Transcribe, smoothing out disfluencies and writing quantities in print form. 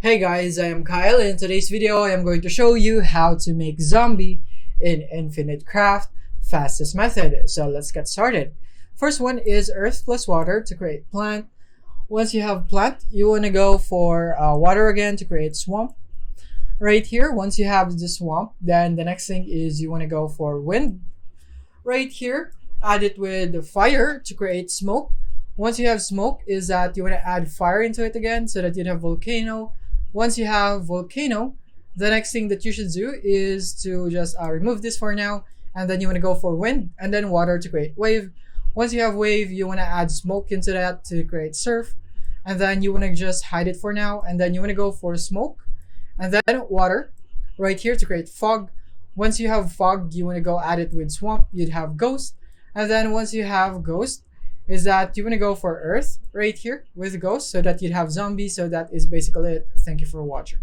Hey guys, I am Kyle. In today's video, I am going to show you how to make zombie in Infinite Craft fastest method. So let's get started. First one is earth plus water to create plant. Once you have plant, you want to go for water again to create swamp. Right here, once you have the swamp, then the next thing is you want to go for wind. Right here, add it with fire to create smoke. Once you have smoke, is that you want to add fire into it again so that you have volcano. Once you have volcano, the next thing that you should do is to just remove this for now, and then you want to go for wind and then water to create wave. Once you have wave, you want to add smoke into that to create surf, and then you want to just hide it for now, and then you want to go for smoke and then water right here to create fog. Once you have fog, you want to go add it with swamp, you'd have ghost, and then once you have ghost, is that you want to go for earth right here with ghost so that you'd have zombie. So that is basically it. Thank you for watching.